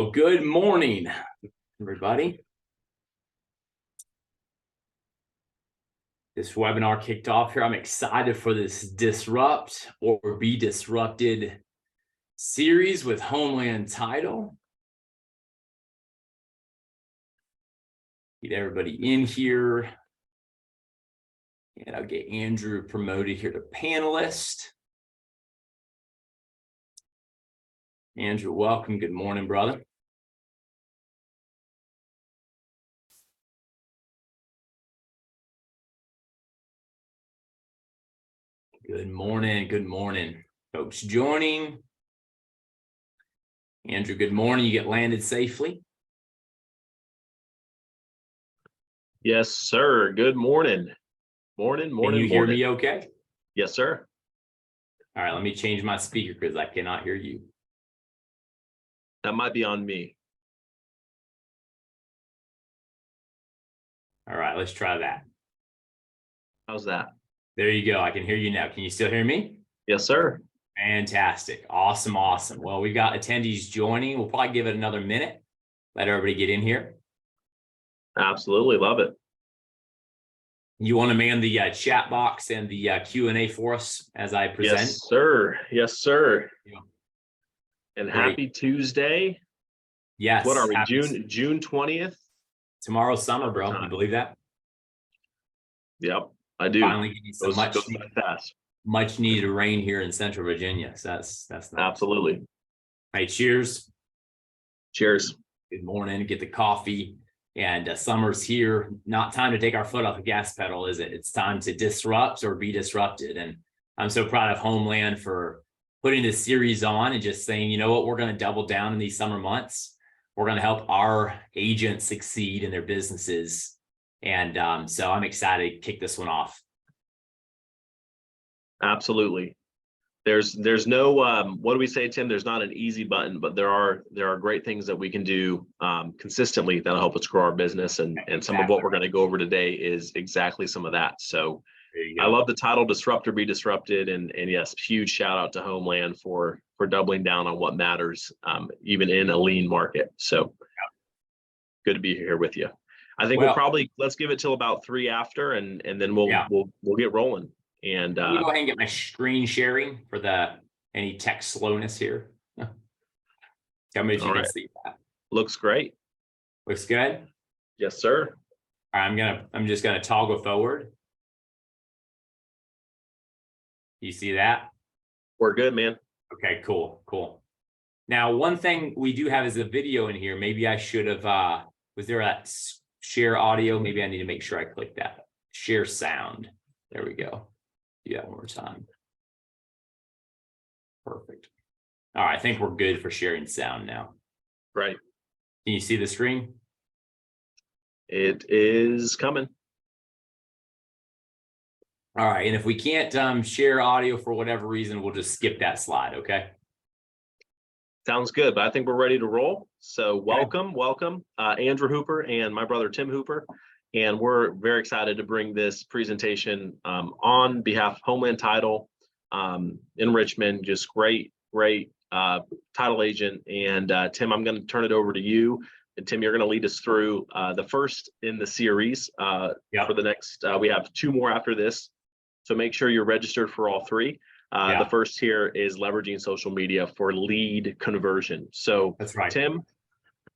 Well, good morning, everybody. This webinar kicked off here. I'm excited for this Disrupt or Be Disrupted series with Homeland Title. Get everybody in here. And I'll get Andrew promoted here to panelist. Andrew, welcome. Good morning, brother. Good morning. Good morning, folks joining. Andrew, good morning. You get landed safely? Yes, sir. Good morning. Morning. Can you hear me okay? Yes, sir. All right, let me change my speaker because I cannot hear you. That might be on me. All right, let's try that. How's that? There you go. I can hear you now. Can you still hear me? Yes, sir. Fantastic. Awesome. Awesome. Well, we've got attendees joining. We'll probably give it another minute. Let everybody get in here. Absolutely. Love it. You want to man the chat box and the Q&A for us as I present? Yes, sir. Yes, sir. Yeah. And Great. happy Tuesday. Yes. What are we? June 20th? Tomorrow's summer, bro. You believe that? Yep, I do. Finally getting some fast. Much needed rain here in Central Virginia. So that's nice. Absolutely. All right, cheers. Cheers. Good morning. Get the coffee. And summer's here. Not time to take our foot off the gas pedal, is it? It's time to disrupt or be disrupted. And I'm so proud of Homeland for putting this series on and just saying, you know what, we're going to double down in these summer months. We're going to help our agents succeed in their businesses. And so I'm excited to kick this one off. Absolutely. There's no what do we say, Tim? There's not an easy button, but there are great things that we can do consistently that'll help us grow our business. And some of what we're going to go over today is exactly some of that. So I love the title, Disrupt or Be Disrupted. And yes, huge shout out to Homeland for doubling down on what matters, even in a lean market. So good to be here with you. I think we'll probably, let's give it till about 3 after, and then we'll get rolling. And let me go ahead and get my screen sharing for any tech slowness here. Tell me if you can see that. Looks great. Looks good. Yes, sir. All right, I'm just gonna toggle forward. You see that? We're good, man. Okay, cool. Now, one thing we do have is a video in here. Maybe I should have, was there a share audio? Maybe I need to make sure I click that. Share sound. There we go. Do that one more time. Perfect. All right, I think we're good for sharing sound now. Right. Can you see the screen? It is coming. All right, and if we can't share audio for whatever reason, we'll just skip that slide, okay? Sounds good, but I think we're ready to roll. So welcome, Andrew Hooper and my brother Tim Hooper. And we're very excited to bring this presentation on behalf of Homeland Title in Richmond. Just great title agent. And Tim, I'm going to turn it over to you. And Tim, you're going to lead us through the first in the series for the next, we have 2 more after this. So make sure you're registered for all 3. The first here is leveraging social media for lead conversion. So that's right. Tim,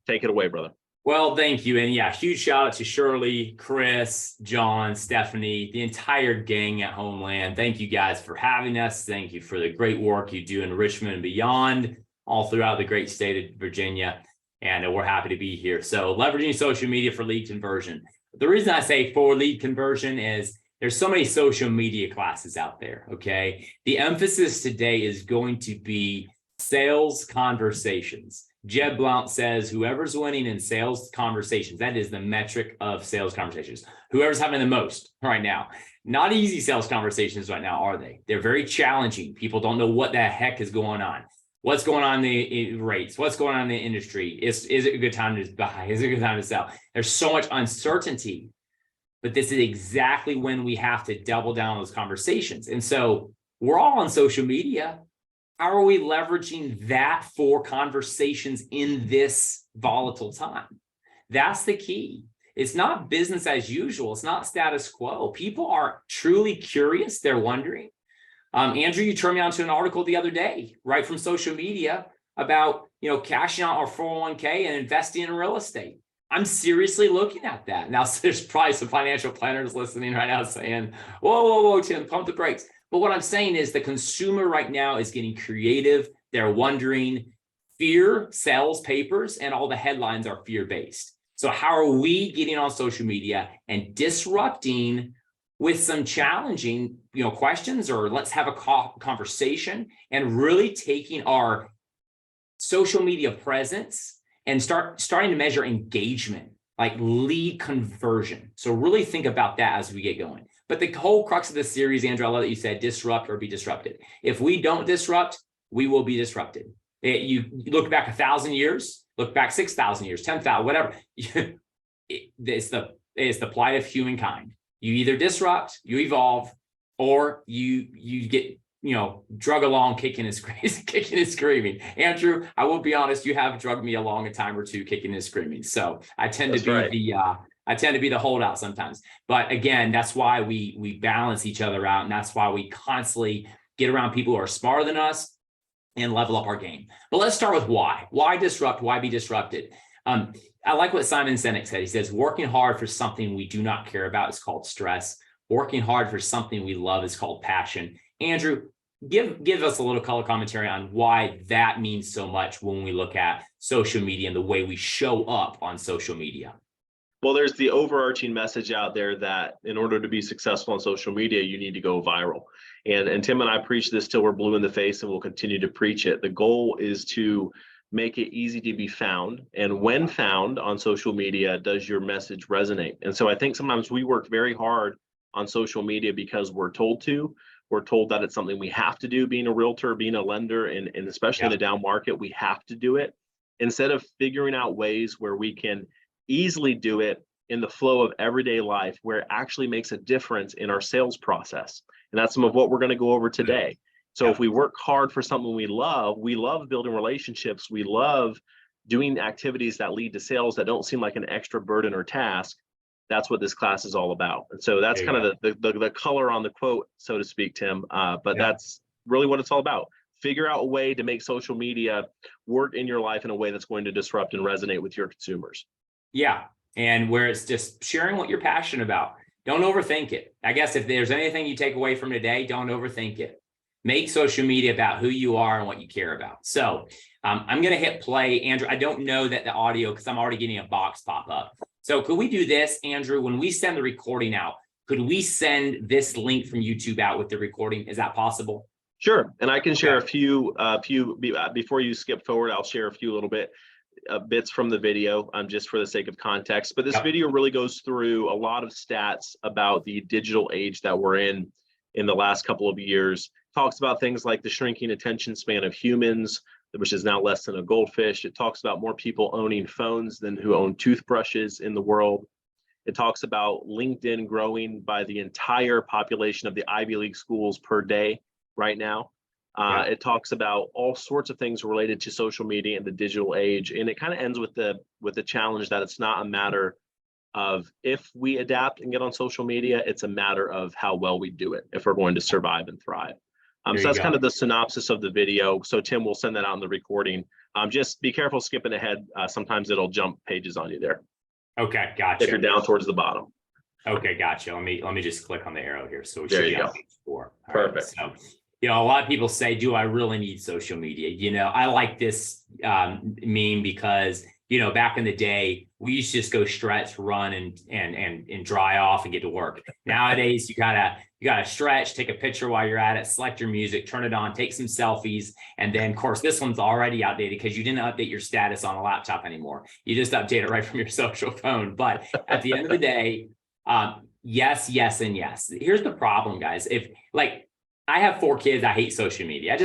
take it away, brother. Well, thank you. And huge shout out to Shirley, Chris, John, Stephanie, the entire gang at Homeland. Thank you guys for having us. Thank you for the great work you do in Richmond and beyond, all throughout the great state of Virginia. And we're happy to be here. So leveraging social media for lead conversion. The reason I say for lead conversion is there's so many social media classes out there, okay? The emphasis today is going to be sales conversations. Jeb Blount says, whoever's winning in sales conversations, that is the metric of sales conversations. Whoever's having the most right now. Not easy sales conversations right now, are they? They're very challenging. People don't know what the heck is going on. What's going on in the rates? What's going on in the industry? Is it a good time to buy? Is it a good time to sell? There's so much uncertainty, but this is exactly when we have to double down on those conversations. And so we're all on social media. how are we leveraging that for conversations in this volatile time? That's the key. It's not business as usual. It's not status quo. People are truly curious. They're wondering. Andrew, you turned me on to an article the other day, right from social media about, cashing out our 401k and investing in real estate. I'm seriously looking at that. Now, there's probably some financial planners listening right now saying, whoa, Tim, pump the brakes. But what I'm saying is the consumer right now is getting creative. They're wondering. Fear sells papers, and all the headlines are fear-based. So how are we getting on social media and disrupting with some challenging, questions, or let's have a conversation, and really taking our social media presence and starting to measure engagement, like lead conversion. So really think about that as we get going. But the whole crux of this series, Andrew, I love that you said disrupt or be disrupted. If we don't disrupt, we will be disrupted. You look back 1,000 years, look back 6,000 years, 10,000, whatever. It's the plight of humankind. You either disrupt, you evolve, or you get drug along kicking and screaming. Andrew, I will be honest, you have drugged me along a time or two kicking and screaming. So I tend to be the holdout sometimes. But again, that's why we balance each other out, and that's why we constantly get around people who are smarter than us and level up our game. But let's start with why. Why disrupt? Why be disrupted? I like what Simon Sinek said. He says, working hard for something we do not care about is called stress. Working hard for something we love is called passion. Andrew, give us a little color commentary on why that means so much when we look at social media and the way we show up on social media. Well, there's the overarching message out there that in order to be successful on social media, you need to go viral. And Tim and I preach this till we're blue in the face, and we'll continue to preach it. The goal is to make it easy to be found. And when found on social media, does your message resonate? And so I think sometimes we work very hard on social media because we're told to. We're told that it's something we have to do, being a realtor, being a lender, and especially in a down market, we have to do it. Instead of figuring out ways where we can easily do it in the flow of everyday life, where it actually makes a difference in our sales process. And that's some of what we're going to go over today. So if we work hard for something we love building relationships, we love doing activities that lead to sales that don't seem like an extra burden or task. That's what this class is all about. And so that's kind of the color on the quote, so to speak, Tim. But that's really what it's all about. Figure out a way to make social media work in your life in a way that's going to disrupt and resonate with your consumers. Yeah. And where it's just sharing what you're passionate about. Don't overthink it. I guess if there's anything you take away from today, don't overthink it. Make social media about who you are and what you care about. So I'm going to hit play. Andrew, I don't know that the audio, because I'm already getting a box pop up. So could we do this, Andrew? When we send the recording out, could we send this link from YouTube out with the recording? Is that possible? Sure. And I can share a few before you skip forward, I'll share a few little bits from the video, just for the sake of context. But this video really goes through a lot of stats about the digital age that we're in the last couple of years. Talks about things like the shrinking attention span of humans, which is now less than a goldfish. It talks about more people owning phones than who own toothbrushes in the world. It talks about LinkedIn growing by the entire population of the Ivy League schools per day right now. It talks about all sorts of things related to social media and the digital age. And it kind of ends with the challenge that it's not a matter of if we adapt and get on social media, it's a matter of how well we do it if we're going to survive and thrive. So that's kind of the synopsis of the video. So Tim will send that out in the recording. Just be careful skipping ahead. Sometimes it'll jump pages on you there. Okay, gotcha. If you're down towards the bottom. Okay, gotcha. Let me just click on the arrow here. So we there should you be go. on page 4. Perfect. Right, so, a lot of people say, do I really need social media? I like this meme because, back in the day, we used to just go stretch, run, and dry off and get to work. Nowadays, you gotta stretch, take a picture while you're at it, select your music, turn it on, take some selfies. And then, of course, this one's already outdated because you didn't update your status on a laptop anymore. You just update it right from your social phone. But at the end of the day, yes, and yes. Here's the problem, guys. I have 4 kids. I hate social media.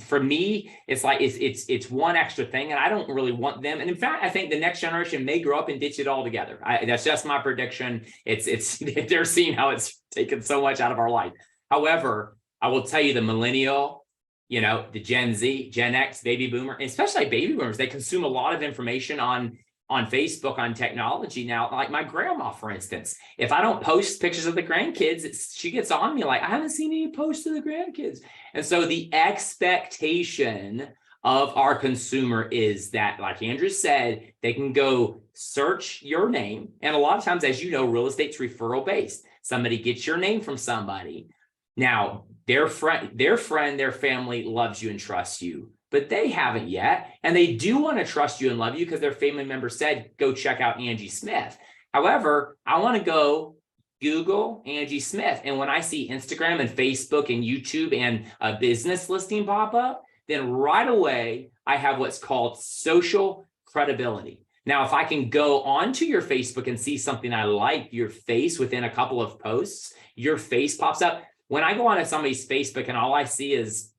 For me, it's like it's one extra thing, and I don't really want them. And in fact, I think the next generation may grow up and ditch it altogether. That's just my prediction. It's they're seeing how it's taken so much out of our life. However, I will tell you, the millennial you know, the Gen Z, Gen X, baby boomer, especially baby boomers, they consume a lot of information on Facebook, on technology now. Like my grandma, for instance, if I don't post pictures of the grandkids, she gets on me like, I haven't seen any posts of the grandkids. And so the expectation of our consumer is that, like Andrew said, they can go search your name. And a lot of times, as you know, real estate's referral based. Somebody gets your name from somebody. Now, their friend, their family loves you and trusts you, but they haven't yet. And they do want to trust you and love you because their family member said, go check out Angie Smith. However, I want to go Google Angie Smith. And when I see Instagram and Facebook and YouTube and a business listing pop up, then right away, I have what's called social credibility. Now, if I can go onto your Facebook and see something I like, your face within a couple of posts, your face pops up. When I go onto somebody's Facebook and all I see is,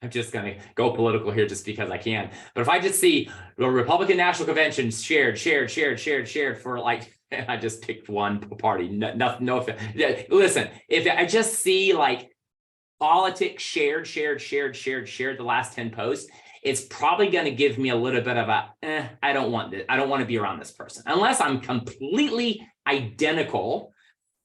I'm just going to go political here just because I can. But if I just see the Republican National Convention shared for like, I just picked one party. No, listen, if I just see like politics shared the last 10 posts, it's probably going to give me a little bit of a, I don't want this. I don't want to be around this person unless I'm completely identical,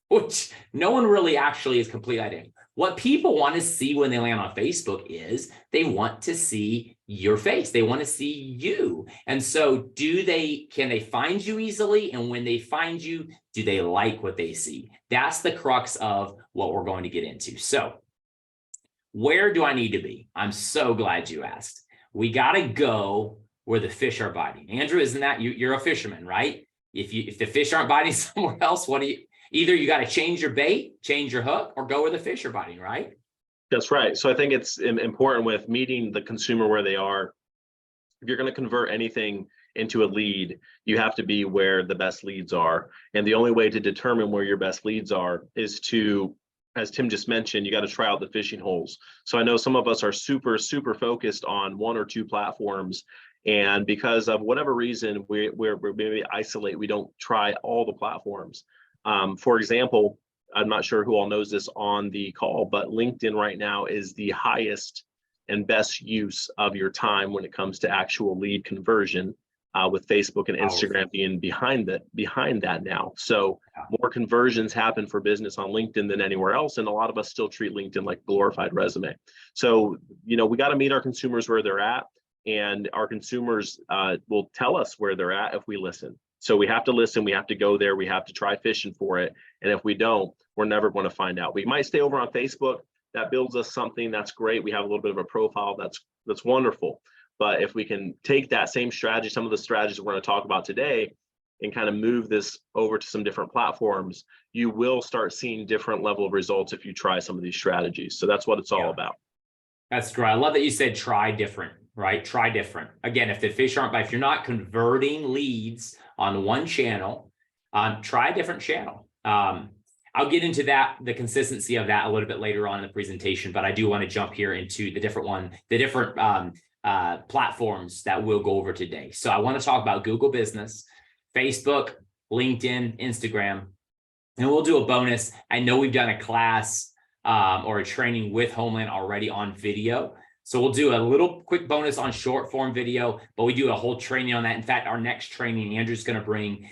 which no one really actually is completely identical. What people want to see when they land on Facebook is they want to see your face. They want to see you. And so can they find you easily? And when they find you, do they like what they see? That's the crux of what we're going to get into. So where do I need to be? I'm so glad you asked. We got to go where the fish are biting. Andrew, isn't that you're a fisherman, right? If the fish aren't biting somewhere else, either you got to change your bait, change your hook, or go where the fish are biting, right? That's right. So I think it's important with meeting the consumer where they are. If you're going to convert anything into a lead, you have to be where the best leads are. And the only way to determine where your best leads are is to, as Tim just mentioned, you got to try out the fishing holes. So I know some of us are super focused on one or two platforms. And because of whatever reason, we're maybe isolate, we don't try all the platforms. For example, I'm not sure who all knows this on the call, but LinkedIn right now is the highest and best use of your time when it comes to actual lead conversion, with Facebook and Instagram being behind that now. So more conversions happen for business on LinkedIn than anywhere else. And a lot of us still treat LinkedIn like glorified resume. So, we got to meet our consumers where they're at, and our consumers will tell us where they're at if we listen. So we have to listen, we have to go there, we have to try fishing for it. And if we don't, we're never going to find out. We might stay over on Facebook. That builds us something that's great. We have a little bit of a profile that's wonderful. But if we can take that same strategy, some of the strategies we're going to talk about today, and kind of move this over to some different platforms, you will start seeing different level of results if you try some of these strategies. So that's what it's all about. That's great. I love that you said try different, right? Try different. Again, if the fish aren't, if you're not converting leads on one channel, try a different channel. I'll get into the consistency of that a little bit later on in the presentation, but I do want to jump here into the different platforms that we'll go over today. So I want to talk about Google Business, Facebook, LinkedIn, Instagram, and we'll do a bonus. I know we've done a class or a training with Homeland already on video. So we'll do a little quick bonus on short form video, but we do a whole training on that. In fact, our next training, Andrew's going to bring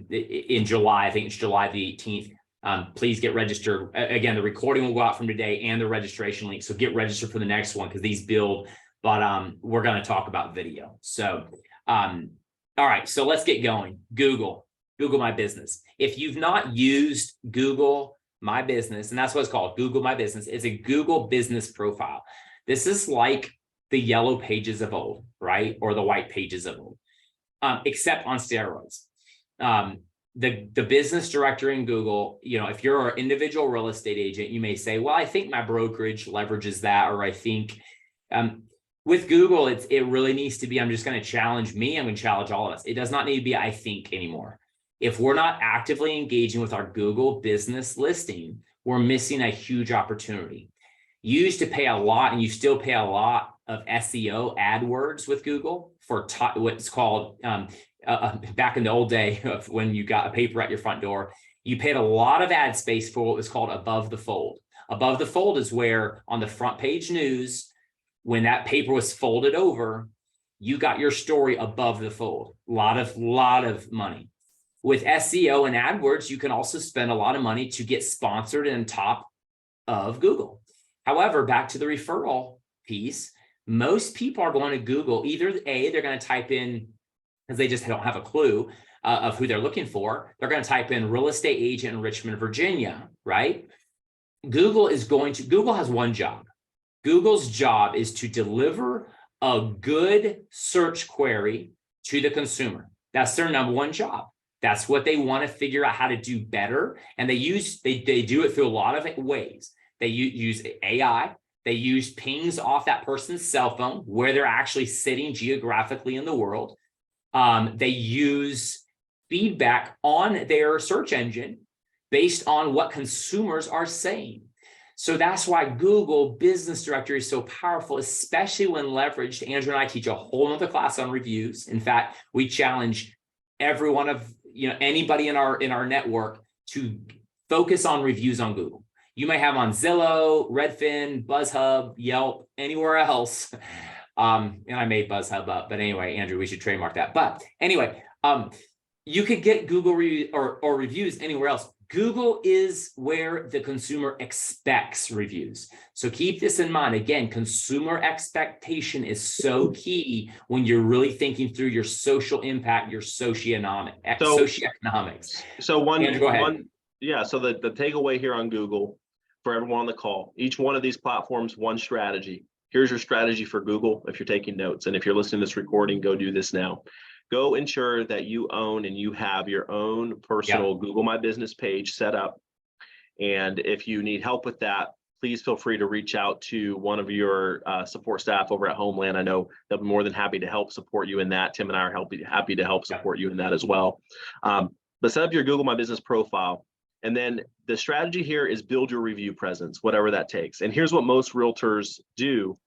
in July, I think it's July the 18th. Please get registered. Again, the recording will go out from today and the registration link. So get registered for the next one because these build, but we're going to talk about video. So, all right, so let's get going. Google My Business. If you've not used Google My Business, and that's what it's called, Google My Business, it's a Google business profile. This is like the yellow pages of old, right? Or the white pages of old, except on steroids. The business director in Google, if you're an individual real estate agent, you may say, well, I think my brokerage leverages that, or I think with Google, it really needs to be, I'm just going to challenge me. I'm going to challenge all of us. It does not need to be, I think, anymore. If we're not actively engaging with our Google business listing, we're missing a huge opportunity. You used to pay a lot, and you still pay a lot of SEO AdWords with Google for what's called, back in the old day of when you got a paper at your front door, you paid a lot of ad space for what was called above the fold. Above the fold is where on the front page news, when that paper was folded over, you got your story above the fold. Lot of money. With SEO and AdWords, you can also spend a lot of money to get sponsored and top of Google. However, back to the referral piece, most people are going to Google. Either A, they're going to type in, because they just don't have a clue of who they're looking for. They're going to type in real estate agent in Richmond, Virginia, right? Google has one job. Google's job is to deliver a good search query to the consumer. That's their number one job. That's what they want to figure out how to do better. And they do it through a lot of ways. They use AI. They use pings off that person's cell phone where they're actually sitting geographically in the world. They use feedback on their search engine based on what consumers are saying. So that's why Google Business Directory is so powerful, especially when leveraged. Andrew and I teach a whole nother class on reviews. In fact, we challenge every one of anybody in our network to focus on reviews on Google. You may have on Zillow, Redfin, BuzzHub, Yelp, anywhere else. And I made BuzzHub up, but anyway, Andrew, we should trademark that. But anyway, you could get Google or reviews anywhere else. Google is where the consumer expects reviews. So keep this in mind. Again, consumer expectation is so key when you're really thinking through your social impact, your socioeconomics. So Andrew, go ahead. So the takeaway here on Google for everyone on the call, each one of these platforms, one strategy. Here's your strategy for Google if you're taking notes. And if you're listening to this recording, go do this now. Go ensure that you own and you have your own personal Google My Business page set up. And if you need help with that, please feel free to reach out to one of your support staff over at Homeland. I know they'll be more than happy to help support you in that. Tim and I are happy to help support you in that as well. But set up your Google My Business profile. And then the strategy here is build your review presence, whatever that takes. And here's what most realtors do.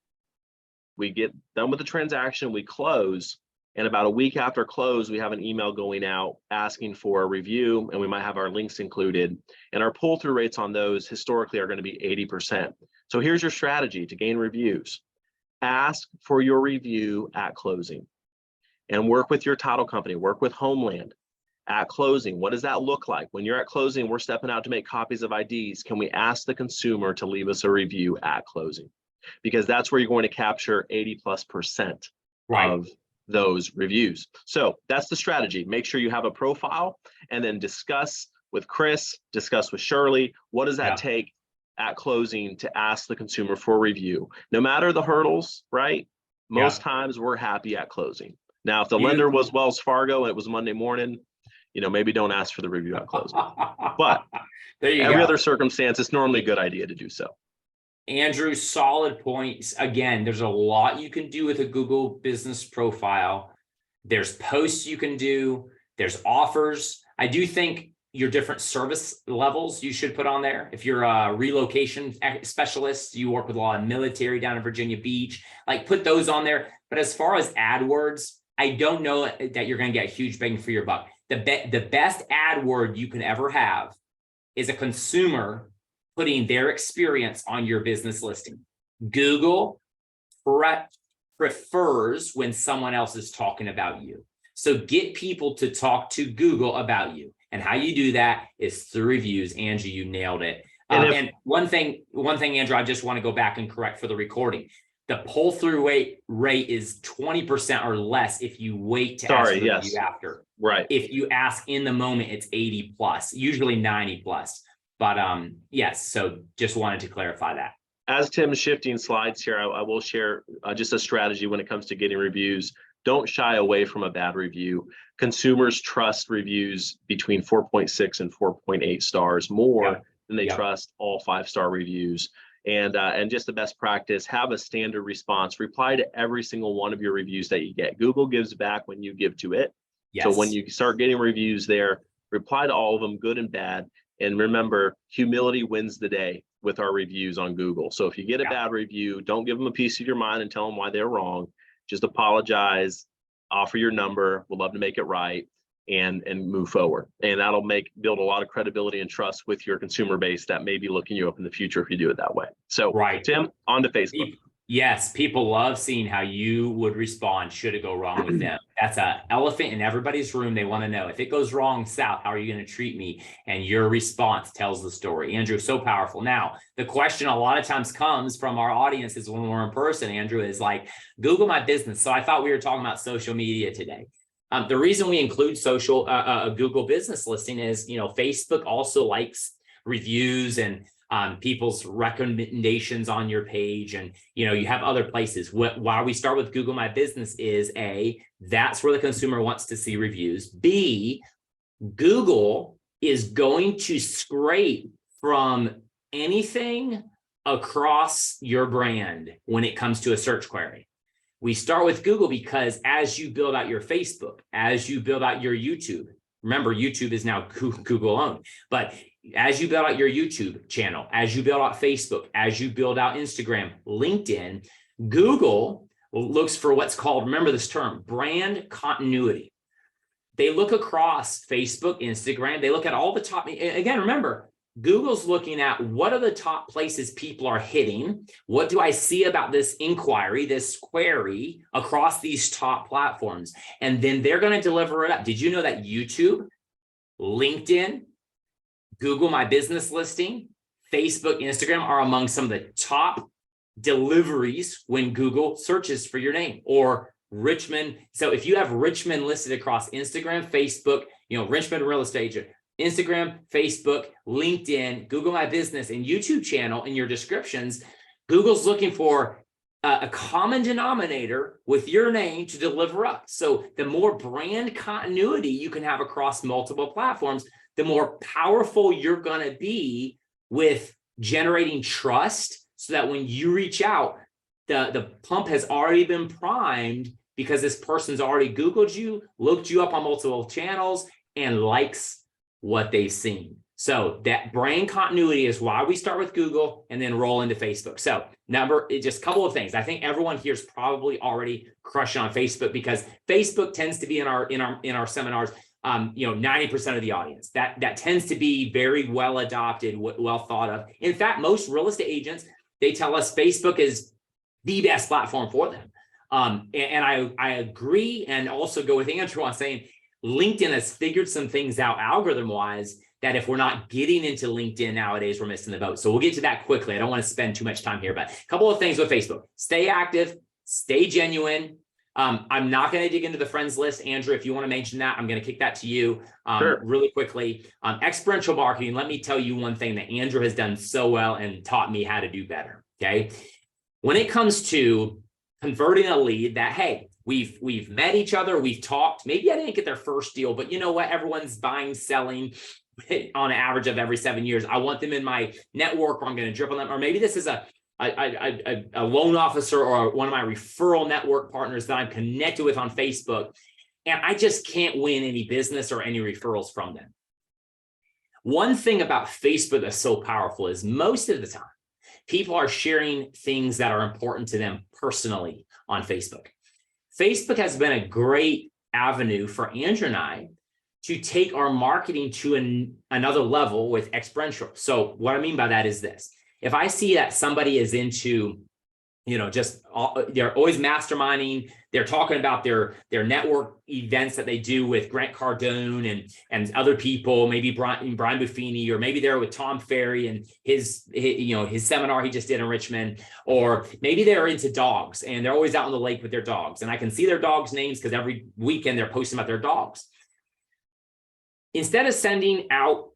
We get done with the transaction, we close. And about a week after close, we have an email going out asking for a review, and we might have our links included. And our pull-through rates on those historically are going to be 80%. So here's your strategy to gain reviews. Ask for your review at closing and work with your title company, work with Homeland at closing. What does that look like? When you're at closing, we're stepping out to make copies of IDs. Can we ask the consumer to leave us a review at closing? Because that's where you're going to capture 80+% of those reviews. So that's the strategy. Make sure you have a profile and then discuss with Chris, discuss with Shirley, what does that take at closing to ask the consumer for a review? No matter the hurdles, right? Most times we're happy at closing. Now, if the lender was Wells Fargo and it was Monday morning, maybe don't ask for the review at closing. But every other circumstance, it's normally a good idea to do so. Andrew, solid points. Again, there's a lot you can do with a Google Business profile. There's posts you can do. There's offers. I do think your different service levels you should put on there. If you're a relocation specialist, you work with a lot of military down in Virginia Beach, put those on there. But as far as AdWords, I don't know that you're going to get a huge bang for your buck. The best ad word you can ever have is a consumer putting their experience on your business listing. Google prefers when someone else is talking about you. So get people to talk to Google about you. And how you do that is through reviews. Angie, you nailed it. And one thing, Andrew, I just want to go back and correct for the recording. The pull-through rate is 20% or less if you wait to ask for the review after. Right. If you ask in the moment, it's 80+, usually 90+. But yes, so just wanted to clarify that. As Tim's shifting slides here, I will share just a strategy when it comes to getting reviews. Don't shy away from a bad review. Consumers trust reviews between 4.6 and 4.8 stars more than they trust all 5-star reviews. And just the best practice, have a standard response. Reply to every single one of your reviews that you get. Google gives back when you give to it. Yes. So when you start getting reviews there, reply to all of them, good and bad. And remember, humility wins the day with our reviews on Google. So if you get a bad review, don't give them a piece of your mind and tell them why they're wrong. Just apologize, offer your number. We'd love to make it right and move forward. And that'll build a lot of credibility and trust with your consumer base that may be looking you up in the future if you do it that way. So Tim, on to Facebook. Yes, people love seeing how you would respond should it go wrong with them. That's an elephant in everybody's room. They want to know if it goes wrong south, how are you going to treat me? And your response tells the story. Andrew, so powerful. Now, the question a lot of times comes from our audiences when we're in person, Andrew, is like, Google my business. So I thought we were talking about social media today. The reason we include social Google business listing is, Facebook also likes reviews and people's recommendations on your page. And, you have other places. Why we start with Google My Business is A, that's where the consumer wants to see reviews. B, Google is going to scrape from anything across your brand when it comes to a search query. We start with Google because as you build out your Facebook, as you build out your YouTube, remember, YouTube is now Google owned, but as you build out your YouTube channel, as you build out Facebook, as you build out Instagram, LinkedIn, Google looks for what's called, remember this term, brand continuity. They look across Facebook, Instagram, they look at all the top, again, remember, Google's looking at what are the top places people are hitting? What do I see about this inquiry, this query across these top platforms? And then they're going to deliver it up. Did you know that YouTube, LinkedIn, Google My Business listing, Facebook, Instagram are among some of the top deliveries when Google searches for your name? Or Richmond. So if you have Richmond listed across Instagram, Facebook, Richmond real estate, Instagram, Facebook, LinkedIn, Google My Business, and YouTube channel in your descriptions, Google's looking for a common denominator with your name to deliver up. So the more brand continuity you can have across multiple platforms, the more powerful you're going to be with generating trust, so that when you reach out, the pump has already been primed because this person's already Googled you, looked you up on multiple channels, and likes what they've seen. So that brand continuity is why we start with Google and then roll into Facebook. So just a couple of things. I think everyone here is probably already crushing on Facebook because Facebook tends to be in our seminars. 90% of the audience that tends to be very well adopted, well thought of. In fact, most real estate agents, they tell us Facebook is the best platform for them. And I agree, and also go with Andrew on saying LinkedIn has figured some things out algorithm wise that if we're not getting into LinkedIn nowadays, we're missing the boat. So we'll get to that quickly. I don't want to spend too much time here, but a couple of things with Facebook: stay active, stay genuine. I'm not going to dig into the friends list. Andrew, if you want to mention that, I'm going to kick that to you Sure. really quickly. Experiential marketing, let me tell you one thing that Andrew has done so well and taught me how to do better, okay? When it comes to converting a lead that, hey, we've met each other, we've talked, maybe I didn't get their first deal, but you know what? Everyone's buying, selling on an average of every 7 years. I want them in my network, or I'm going to drip on them. Or maybe this is a loan officer or one of my referral network partners that I'm connected with on Facebook, and I just can't win any business or any referrals from them. One thing about Facebook that's so powerful is most of the time, people are sharing things that are important to them personally on Facebook. Facebook has been a great avenue for Andrew and I to take our marketing to another level with experiential. So what I mean by that is this. If I see that somebody is into, they're always masterminding, they're talking about their network events that they do with Grant Cardone and other people, maybe Brian Buffini, or maybe they're with Tom Ferry and his seminar he just did in Richmond, or maybe they're into dogs and they're always out on the lake with their dogs. And I can see their dogs' names because every weekend they're posting about their dogs. Instead of sending out,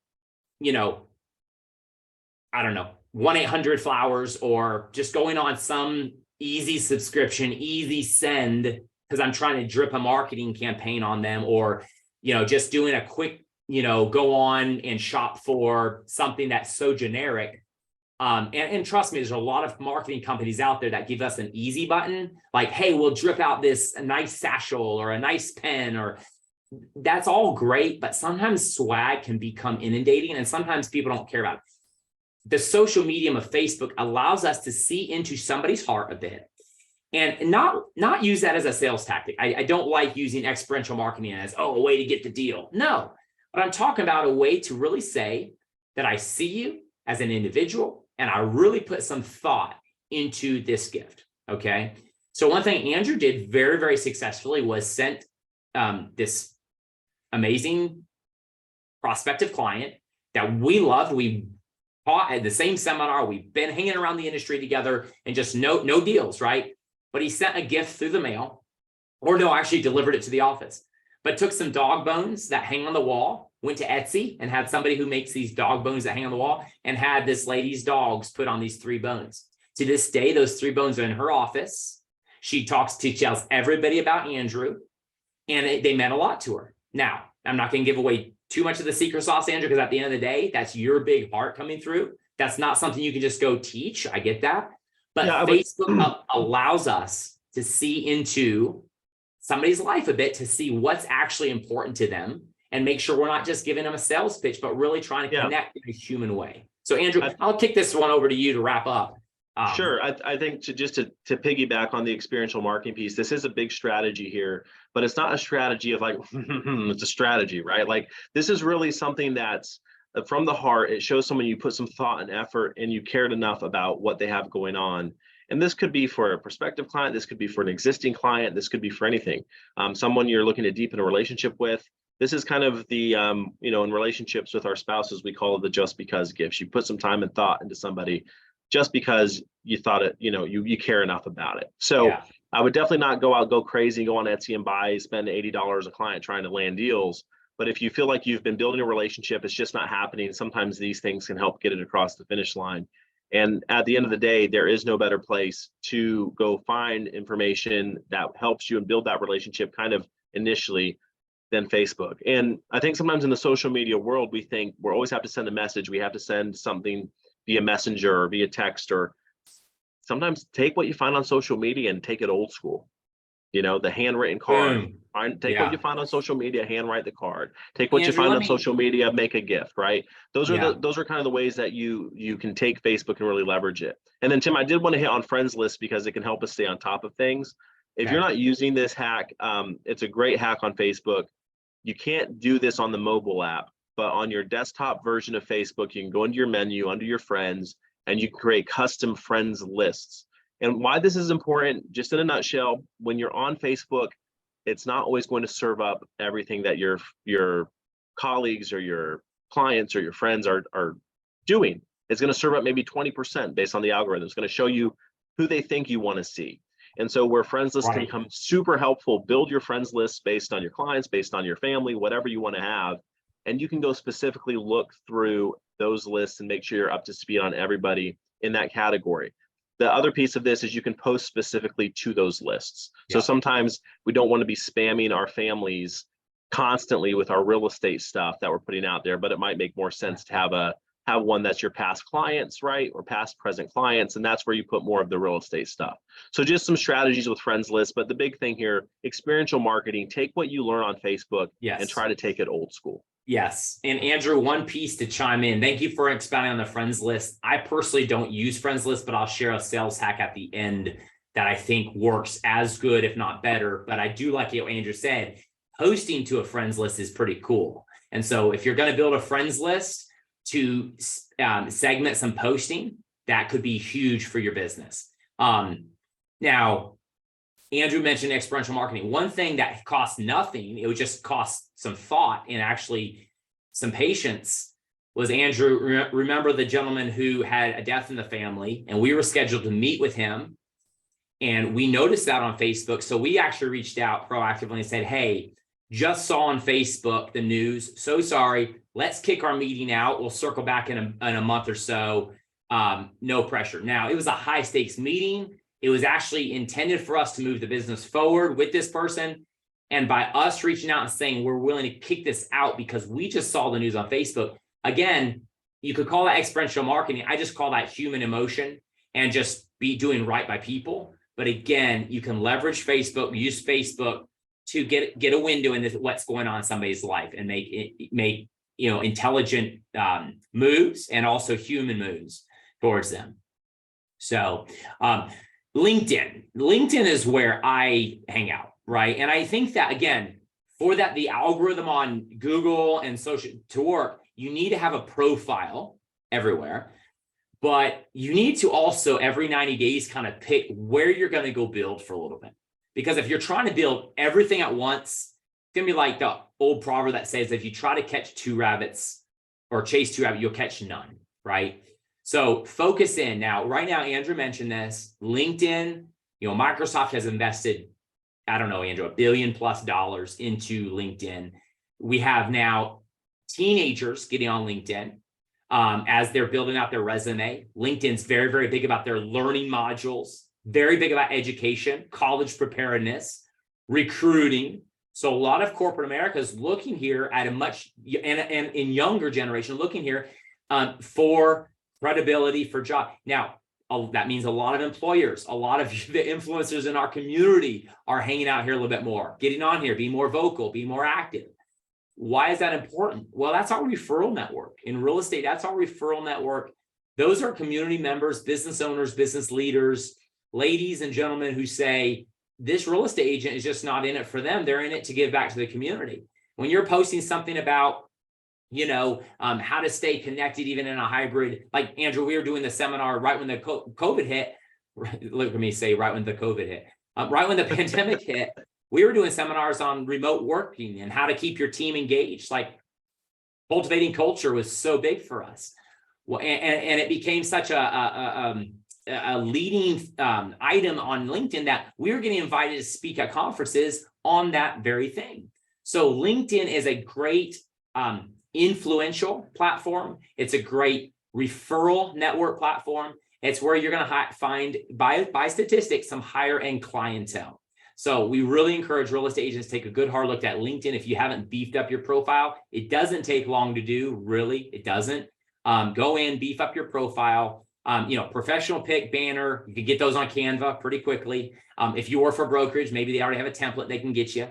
1-800 flowers, or just going on some easy subscription, easy send, because I'm trying to drip a marketing campaign on them, or, just doing a quick, go on and shop for something that's so generic. And trust me, there's a lot of marketing companies out there that give us an easy button, like, hey, we'll drip out a nice satchel or a nice pen, or that's all great, but sometimes swag can become inundating and sometimes people don't care about it. The social medium of Facebook allows us to see into somebody's heart a bit and not use that as a sales tactic. I don't like using experiential marketing as, a way to get the deal. No, but I'm talking about a way to really say that I see you as an individual and I really put some thought into this gift. Okay. So one thing Andrew did very, very successfully was sent this amazing prospective client that we loved. We taught at the same seminar. We've been hanging around the industry together and just no deals, right? But he sent a gift through the mail, or no, actually delivered it to the office, but took some dog bones that hang on the wall, went to Etsy and had somebody who makes these dog bones that hang on the wall, and had this lady's dogs put on these 3 bones. To this day, those 3 bones are in her office. She tells everybody about Andrew, and they meant a lot to her. Now, I'm not going to give away too much of the secret sauce, Andrew, because at the end of the day, that's your big heart coming through. That's not something you can just go teach. I get that. But yeah, Facebook allows us to see into somebody's life a bit, to see what's actually important to them and make sure we're not just giving them a sales pitch, but really trying to connect in a human way. So Andrew, I'll kick this one over to you to wrap up. Sure. I think to piggyback on the experiential marketing piece, this is a big strategy here, but it's not a strategy of like, it's a strategy, right? Like this is really something that's from the heart. It shows someone you put some thought and effort and you cared enough about what they have going on. And this could be for a prospective client. This could be for an existing client. This could be for anything. Someone you're looking to deepen a relationship with. This is kind of the, in relationships with our spouses, we call it the just because gifts. You put some time and thought into somebody just because you thought it, you care enough about it. So I would definitely not go crazy, go on Etsy and spend $80 a client trying to land deals. But if you feel like you've been building a relationship, it's just not happening. Sometimes these things can help get it across the finish line. And at the end of the day, there is no better place to go find information that helps you and build that relationship kind of initially than Facebook. And I think sometimes in the social media world, we think we always have to send a message. We have to send something via messenger or via text, or sometimes take what you find on social media and take it old school. The handwritten card. Take what you find on social media, handwrite the card. Take what you find on social media, make a gift, right? Those are kind of the ways that you can take Facebook and really leverage it. And then Tim, I did want to hit on friends list because it can help us stay on top of things. If you're not using this hack, it's a great hack on Facebook. You can't do this on the mobile app, but on your desktop version of Facebook, you can go into your menu under your friends and you can create custom friends lists. And why this is important, just in a nutshell, when you're on Facebook, it's not always going to serve up everything that your colleagues or your clients or your friends are doing. It's going to serve up maybe 20% based on the algorithm. It's going to show you who they think you want to see. And so where friends lists can become super helpful, build your friends list based on your clients, based on your family, whatever you want to have. And you can go specifically look through those lists and make sure you're up to speed on everybody in that category. The other piece of this is you can post specifically to those lists. So sometimes we don't want to be spamming our families constantly with our real estate stuff that we're putting out there, but it might make more sense to have one that's your past clients, right? Or past present clients. And that's where you put more of the real estate stuff. So just some strategies with friends lists. But the big thing here, experiential marketing, take what you learn on Facebook and try to take it old school. Yes. And Andrew, one piece to chime in. Thank you for expounding on the friends list. I personally don't use friends list, but I'll share a sales hack at the end that I think works as good, if not better. But I do like what Andrew said, posting to a friends list is pretty cool. And so if you're going to build a friends list to segment some posting, that could be huge for your business. Now, Andrew mentioned experiential marketing. One thing that costs nothing, it would just cost some thought and actually some patience, was Andrew, remember the gentleman who had a death in the family, and we were scheduled to meet with him. And we noticed that on Facebook. So we actually reached out proactively and said, hey, just saw on Facebook the news. So sorry, let's kick our meeting out. We'll circle back in a month or so. No pressure. Now, it was a high stakes meeting. It was actually intended for us to move the business forward with this person. And by us reaching out and saying, we're willing to kick this out because we just saw the news on Facebook. Again, you could call that experiential marketing. I just call that human emotion and just be doing right by people. But again, you can leverage Facebook, use Facebook to get a window into what's going on in somebody's life and make intelligent moves and also human moves towards them. So, LinkedIn is where I hang out, right? And I think that, again, for that, the algorithm on Google and social to work, you need to have a profile everywhere. But you need to also every 90 days kind of pick where you're going to go build for a little bit. Because if you're trying to build everything at once, it's going to be like the old proverb that says, if you try to catch two rabbits or chase two rabbits, you'll catch none, right? So focus in. Now, right now, Andrew mentioned this, LinkedIn, Microsoft has invested, I don't know, Andrew, $1 billion+ into LinkedIn. We have now teenagers getting on LinkedIn as they're building out their resume. LinkedIn's very, very big about their learning modules, very big about education, college preparedness, recruiting. So a lot of corporate America is looking here at a much, and in younger generation, looking here for credibility for job. Now, that means a lot of employers, a lot of the influencers in our community are hanging out here a little bit more, getting on here, being more vocal, being more active. Why is that important? Well, that's our referral network. In real estate, that's our referral network. Those are community members, business owners, business leaders, ladies and gentlemen who say, this real estate agent is just not in it for them. They're in it to give back to the community. When you're posting something about, how to stay connected even in a hybrid, like Andrew, we were doing the seminar right when the COVID hit. Look at me say right when the COVID hit. Right when the pandemic hit, we were doing seminars on remote working and how to keep your team engaged. Like cultivating culture was so big for us. Well, and it became such a leading item on LinkedIn that we were getting invited to speak at conferences on that very thing. So LinkedIn is a great influential platform. It's a great referral network platform. It's where you're going to find, by statistics, some higher end clientele. So we really encourage real estate agents to take a good hard look at LinkedIn. If you haven't beefed up your profile, it doesn't take long to do. Really, it doesn't. Go in, beef up your profile. Professional pick, banner, you can get those on Canva pretty quickly. If you work for a brokerage, maybe they already have a template they can get you.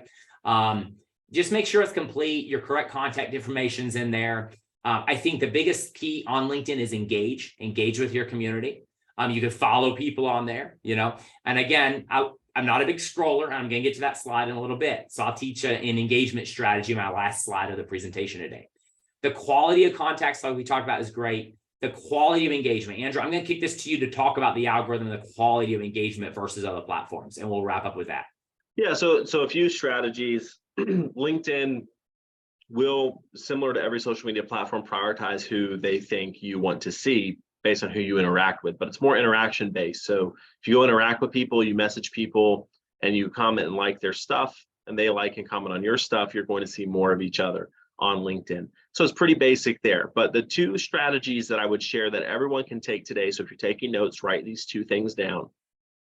Just make sure it's complete. Your correct contact information's in there. I think the biggest key on LinkedIn is engage with your community. You can follow people on there, and again, I'm not a big scroller. I'm going to get to that slide in a little bit. So I'll teach an engagement strategy in my last slide of the presentation today. The quality of contacts, like we talked about, is great. The quality of engagement. Andrew, I'm going to kick this to you to talk about the algorithm and the quality of engagement versus other platforms, and we'll wrap up with that. Yeah, so a few strategies. LinkedIn will, similar to every social media platform, prioritize who they think you want to see based on who you interact with, but it's more interaction based. So if you go interact with people, you message people and you comment and like their stuff, and they like and comment on your stuff, you're going to see more of each other on LinkedIn. So it's pretty basic there. But the two strategies that I would share that everyone can take today, so if you're taking notes, write these two things down.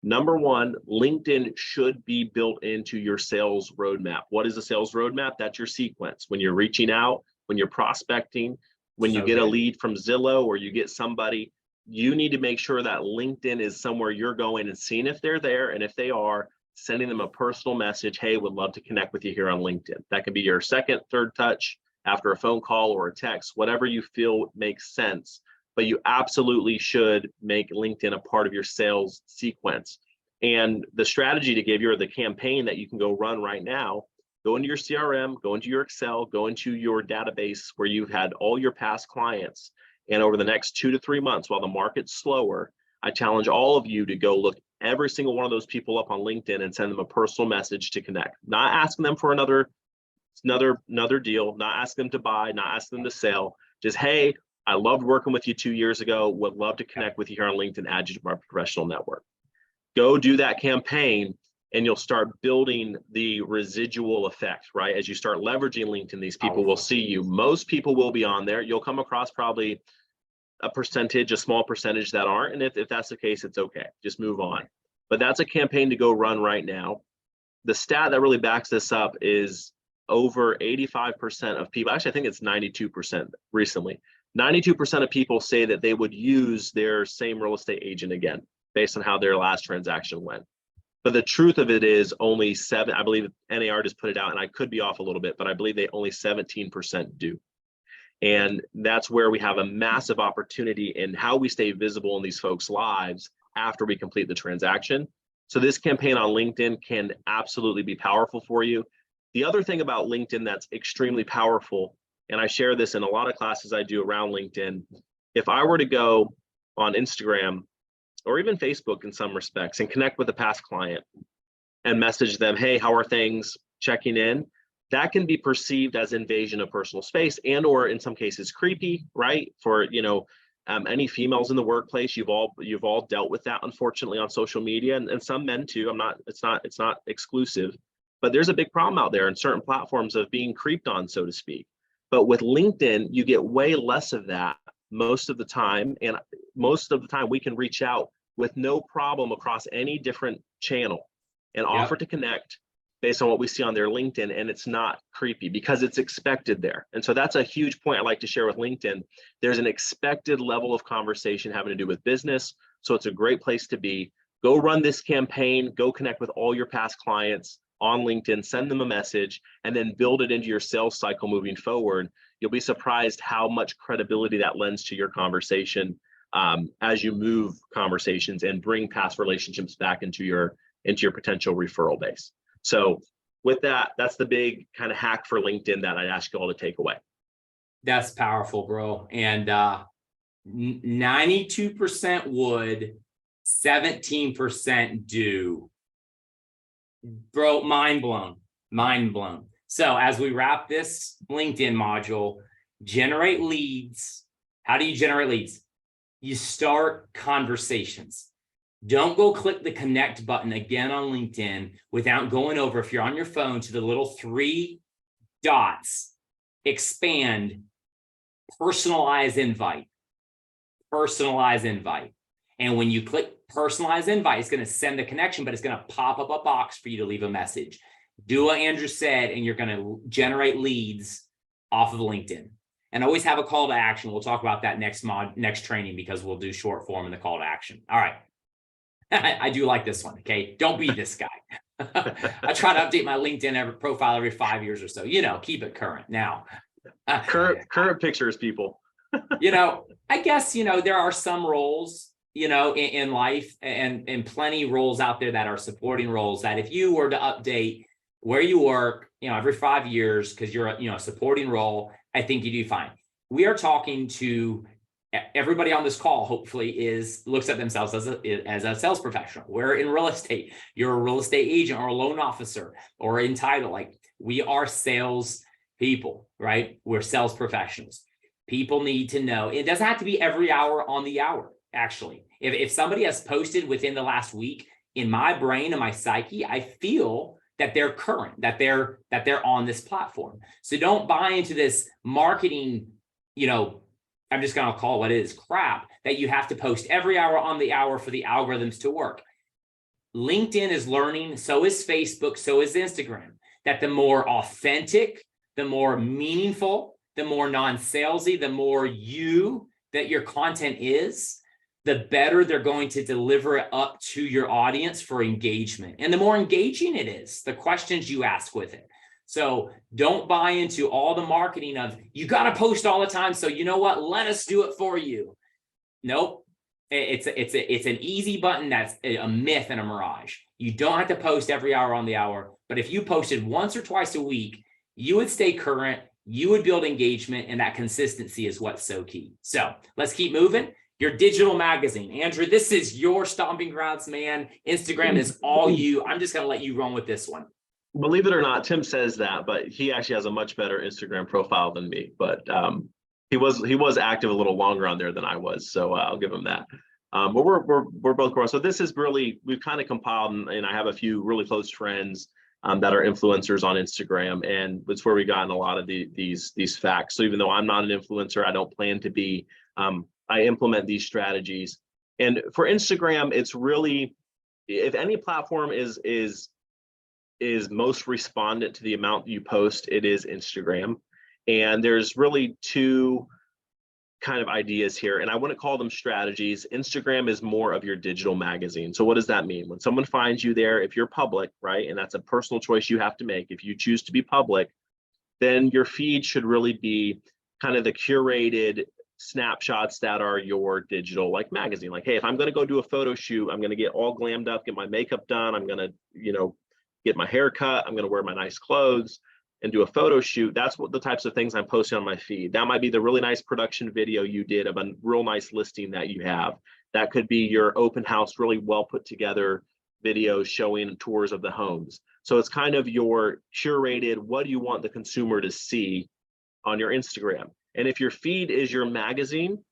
Number one, LinkedIn should be built into your sales roadmap. What is a sales roadmap? That's your sequence. When you're reaching out, when you're prospecting, when you get a lead from Zillow or you get somebody, you need to make sure that LinkedIn is somewhere you're going and seeing if they're there. And if they are, sending them a personal message, hey, would love to connect with you here on LinkedIn. That can be your second, third touch after a phone call or a text, whatever you feel makes sense. But you absolutely should make LinkedIn a part of your sales sequence. And the strategy to give you, or the campaign that you can go run right now, go into your CRM, go into your Excel, go into your database where you've had all your past clients. And over the next 2 to 3 months, while the market's slower, I challenge all of you to go look every single one of those people up on LinkedIn and send them a personal message to connect. Not asking them for another deal, not asking them to buy, not asking them to sell. Just, hey, I loved working with you 2 years ago. Would love to connect with you here on LinkedIn, add you to my professional network. Go do that campaign and you'll start building the residual effect, right? As you start leveraging LinkedIn, these people will see you. Most people will be on there. You'll come across probably a small percentage that aren't. And if that's the case, it's okay. Just move on. But that's a campaign to go run right now. The stat that really backs this up is over 85% of people, actually, I think it's 92% recently. 92% of people say that they would use their same real estate agent again, based on how their last transaction went. But the truth of it is only I believe NAR just put it out, and I could be off a little bit, but I believe they only 17% do. And that's where we have a massive opportunity in how we stay visible in these folks' lives after we complete the transaction. So this campaign on LinkedIn can absolutely be powerful for you. The other thing about LinkedIn that's extremely powerful, and I share this in a lot of classes I do around LinkedIn, if I were to go on Instagram or even Facebook in some respects and connect with a past client and message them, hey, how are things, checking in, that can be perceived as invasion of personal space and or in some cases creepy, right? For, any females in the workplace, you've all dealt with that, unfortunately, on social media, and some men too. It's not exclusive, but there's a big problem out there in certain platforms of being creeped on, so to speak. But with LinkedIn, you get way less of that most of the time. And most of the time we can reach out with no problem across any different channel and offer to connect based on what we see on their LinkedIn, and it's not creepy because it's expected there. And so that's a huge point I like to share with LinkedIn. There's an expected level of conversation having to do with business. So it's a great place to be. Go run this campaign, go connect with all your past clients on LinkedIn, send them a message, and then build it into your sales cycle moving forward. You'll be surprised how much credibility that lends to your conversation as you move conversations and bring past relationships back into your potential referral base. So with that, that's the big kind of hack for LinkedIn that I'd ask you all to take away. That's powerful, bro. And 92% would, 17% do. Bro, mind blown. So as we wrap this LinkedIn module, generate leads. How do you generate leads? You start conversations. Don't go click the connect button again on LinkedIn without going over, if you're on your phone, to the little 3 dots, expand, personalize invite. And when you click personalize invite, it's going to send the connection, but it's going to pop up a box for you to leave a message. Do what Andrew said, and you're going to generate leads off of LinkedIn. And always have a call to action. We'll talk about that next training, because we'll do short form in the call to action. All right. I do like this one. Okay. Don't be this guy. I try to update my LinkedIn profile every 5 years or so, keep it current. Now, current pictures, people. I guess, there are some roles, in life and plenty roles out there that are supporting roles that if you were to update where you work, every 5 years, because you're a supporting role, I think you do fine. We are talking to everybody on this call, hopefully, looks at themselves as a sales professional. We're in real estate. You're a real estate agent or a loan officer or in title. Like, we are sales people, right? We're sales professionals. People need to know. It doesn't have to be every hour on the hour, actually. If somebody has posted within the last week, in my brain and my psyche, I feel that they're current, that they're on this platform. So don't buy into this marketing, I'm just going to call it what it is, crap, that you have to post every hour on the hour for the algorithms to work. LinkedIn is learning, so is Facebook, so is Instagram, that the more authentic, the more meaningful, the more non-salesy, the more that your content is, the better they're going to deliver it up to your audience for engagement. And the more engaging it is, the questions you ask with it. So don't buy into all the marketing of, you got to post all the time, so you know what, let us do it for you. Nope. It's an easy button that's a myth and a mirage. You don't have to post every hour on the hour, but if you posted once or twice a week, you would stay current, you would build engagement, and that consistency is what's so key. So let's keep moving. Your digital magazine. Andrew, this is your stomping grounds, man. Instagram is all you. I'm just going to let you run with this one. Believe it or not, Tim says that, but he actually has a much better Instagram profile than me. But he was active a little longer on there than I was, so I'll give him that. But we're both growing. So this is really, we've kind of compiled, and I have a few really close friends that are influencers on Instagram, and it's where we gotten a lot of these facts. So even though I'm not an influencer, I don't plan to be. I implement these strategies, and for Instagram, it's really, if any platform is most respondent to the amount you post, it is Instagram. And there's really 2 kind of ideas here, and I wouldn't call them strategies. Instagram is more of your digital magazine. So what does that mean? When someone finds you there, if you're public, right, and that's a personal choice you have to make, if you choose to be public, then your feed should really be kind of the curated snapshots that are your digital magazine. Like, hey, if I'm going to go do a photo shoot, I'm going to get all glammed up, get my makeup done, I'm going to, get my hair cut, I'm going to wear my nice clothes. and do a photo shoot, that's what the types of things I'm posting on my feed. That might be the really nice production video you did of a real nice listing that you have. That could be your open house, really well put together videos showing tours of the homes. So it's kind of your curated, what do you want the consumer to see on your Instagram? And if your feed is your magazine,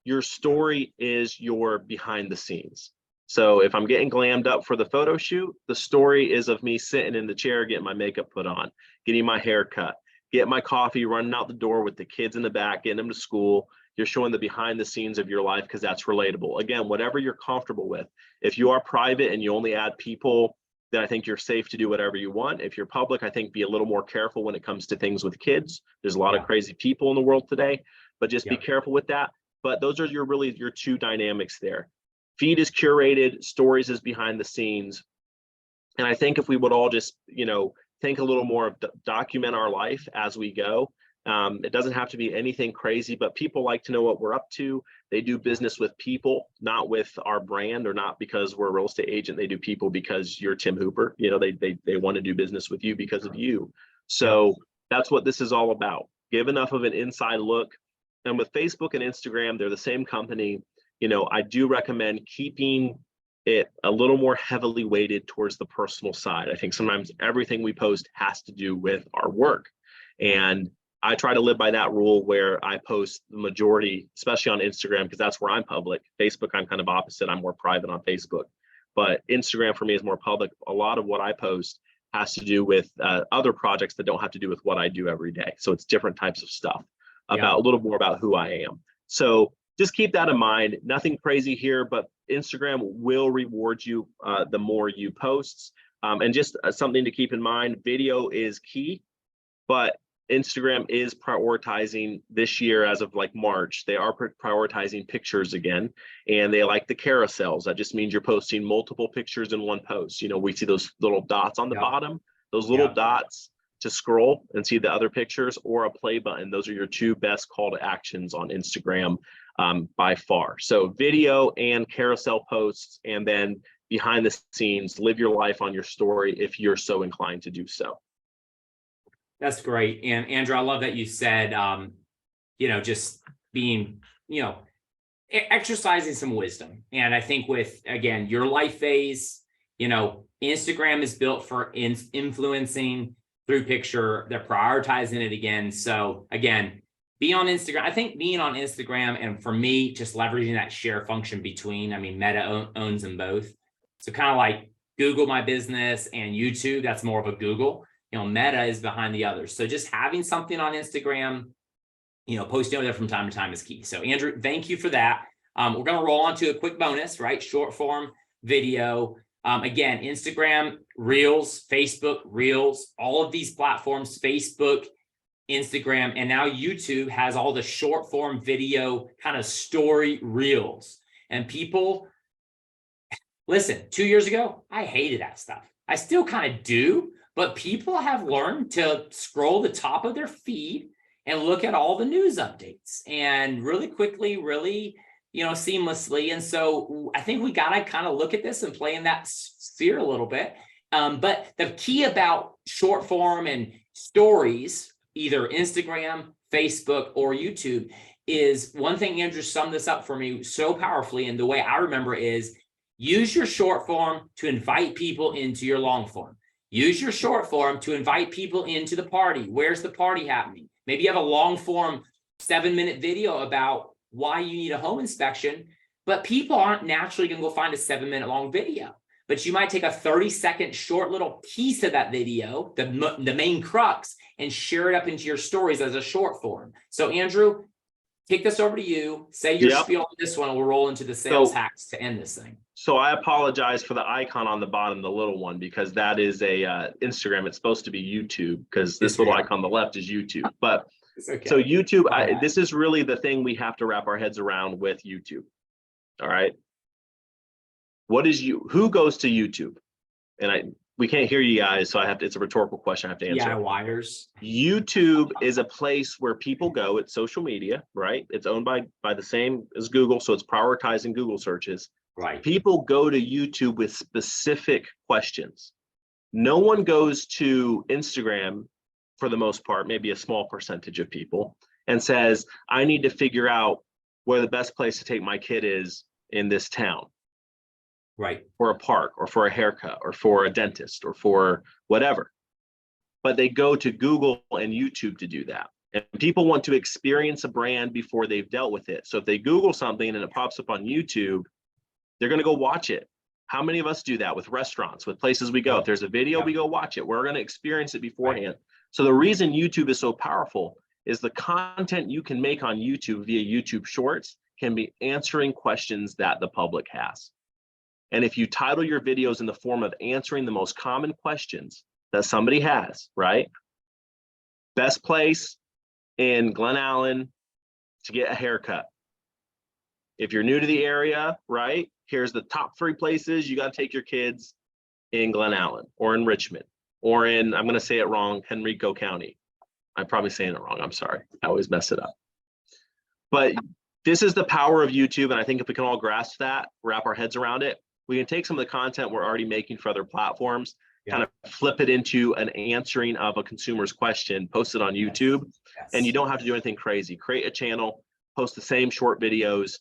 your story is your behind the scenes. So if I'm getting glammed up for the photo shoot, the story is of me sitting in the chair, getting my makeup put on, getting my hair cut, getting my coffee, running out the door with the kids in the back, getting them to school. You're showing the behind the scenes of your life because that's relatable. Again, whatever you're comfortable with. If you are private and you only add people, then I think you're safe to do whatever you want. If you're public, I think be a little more careful when it comes to things with kids. There's a lot of crazy people in the world today, but just be careful with that. But those are really your two dynamics there. Feed is curated, stories is behind the scenes. And I think if we would all just, think a little more of document our life as we go. It doesn't have to be anything crazy, but people like to know what we're up to. They do business with people, not with our brand, or not because we're a real estate agent. They do people because you're Tim Hooper. They want to do business with you because of you. So that's what this is all about. Give enough of an inside look. And with Facebook and Instagram, they're the same company. I do recommend keeping it a little more heavily weighted towards the personal side. I think sometimes everything we post has to do with our work. And I try to live by that rule where I post the majority, especially on Instagram, because that's where I'm public. Facebook, I'm kind of opposite. I'm more private on Facebook. But Instagram for me is more public. A lot of what I post has to do with other projects that don't have to do with what I do every day. So it's different types of stuff, about a little more about who I am. So just keep that in mind. Nothing crazy here, but Instagram will reward you the more you post. And just something to keep in mind, video is key, but Instagram is prioritizing this year, as of like March, they are prioritizing pictures again, and they like the carousels. That just means you're posting multiple pictures in one post. We see those little dots on the bottom, those little dots to scroll and see the other pictures, or a play button. Those are your two best call to actions on Instagram by far. So video and carousel posts, and then behind the scenes, live your life on your story if you're so inclined to do so. That's great. And Andrew, I love that you said, just being, exercising some wisdom. And I think with, again, your life phase, Instagram is built for influencing through picture. They're prioritizing it again. So again, be on Instagram. I think being on Instagram, and for me, just leveraging that share function between, Meta owns them both. So kind of like Google My Business and YouTube, that's more of a Google. Meta is behind the others. So just having something on Instagram, posting over there from time to time is key. So Andrew, thank you for that. We're going to roll on to a quick bonus, right? Short form video. Again, Instagram, Reels, Facebook, Reels, all of these platforms, Facebook, Instagram, and now YouTube has all the short form video kind of story reels. And people, listen, 2 years ago, I hated that stuff. I still kind of do. But people have learned to scroll the top of their feed and look at all the news updates, and really quickly, really, seamlessly. And so I think we got to kind of look at this and play in that sphere a little bit. But the key about short form and stories, either Instagram, Facebook, or YouTube, is one thing. Andrew summed this up for me so powerfully. And the way I remember is use your short form to invite people into your long form. Use your short form to invite people into the party. Where's the party happening? Maybe you have a long form 7-minute video about why you need a home inspection, but people aren't naturally going to go find a 7-minute long video. But you might take a 30-second short little piece of that video, the main crux, and share it up into your stories as a short form. So Andrew, kick this over to you. Say your spiel on this one, and we'll roll into the sales hacks to end this thing. So I apologize for the icon on the bottom, the little one, because that is a Instagram. It's supposed to be YouTube, because this little icon on the left is YouTube. But okay. So YouTube, this is really the thing we have to wrap our heads around with YouTube. All right. Who goes to YouTube? And we can't hear you guys, so it's a rhetorical question I have to answer. DIYers. YouTube is a place where people go. It's social media, right? It's owned by the same as Google, so it's prioritizing Google searches. Right. People go to YouTube with specific questions. No one goes to Instagram for the most part, maybe a small percentage of people, and says, I need to figure out where the best place to take my kid is in this town. Right. For a park, or for a haircut, or for a dentist, or for whatever. But they go to Google and YouTube to do that. And people want to experience a brand before they've dealt with it. So if they Google something and it pops up on YouTube, they're going to go watch it. How many of us do that with restaurants, with places we go? If there's a video, we go watch it. We're going to experience it beforehand. Right. So the reason YouTube is so powerful is the content you can make on YouTube via YouTube Shorts can be answering questions that the public has. And if you title your videos in the form of answering the most common questions that somebody has, right? Best place in Glen Allen to get a haircut. If you're new to the area, right? Here's the top 3 places you got to take your kids in Glen Allen or in Richmond or in, I'm going to say it wrong, Henrico County. I'm probably saying it wrong. I'm sorry. I always mess it up. But this is the power of YouTube. And I think if we can all grasp that, wrap our heads around it, we can take some of the content we're already making for other platforms, kind of flip it into an answering of a consumer's question, post it on YouTube, and you don't have to do anything crazy. Create a channel, post the same short videos,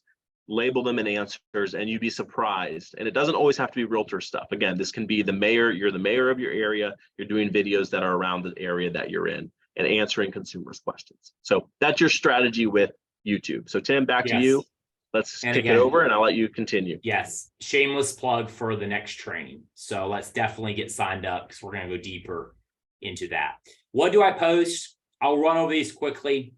label them in answers, and you'd be surprised. And it doesn't always have to be realtor stuff. Again, this can be the mayor, you're the mayor of your area, you're doing videos that are around the area that you're in and answering consumers' questions. So that's your strategy with YouTube. So Tim, back to you. Let's kick it over and I'll let you continue. Yes. Shameless plug for the next training. So let's definitely get signed up because we're going to go deeper into that. What do I post? I'll run over these quickly.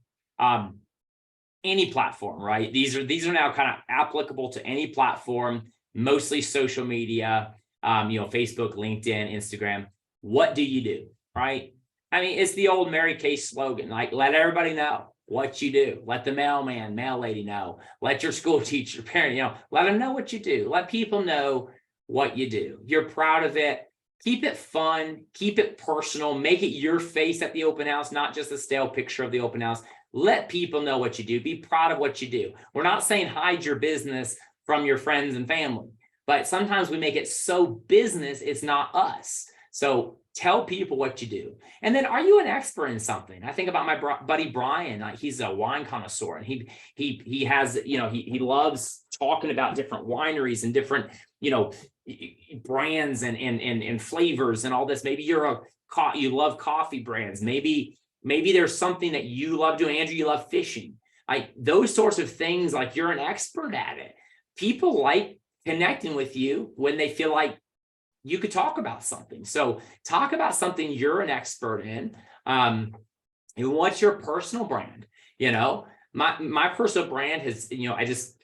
Any platform, right? These are now kind of applicable to any platform, mostly social media, Facebook, LinkedIn, Instagram. What do you do, right? I mean, it's the old Mary Kay slogan, like, let everybody know what you do. Let the mailman, mail lady know. Let your school teacher, parent, let them know what you do. Let people know what you do. You're proud of it. Keep it fun. Keep it personal. Make it your face at the open house, not just a stale picture of the open house. Let people know what you do. Be proud of what you do. We're not saying hide your business from your friends and family, but sometimes we make it so business, it's not us. So tell people what you do. And then, are you an expert in something? I think about my buddy Brian. He's a wine connoisseur, and he has, he loves talking about different wineries and different, brands and flavors and all this. Maybe you love coffee brands. Maybe there's something that you love doing. Andrew, you love fishing. Like those sorts of things, like you're an expert at it. People like connecting with you when they feel like you could talk about something. So talk about something you're an expert in. And what's your personal brand? My personal brand has,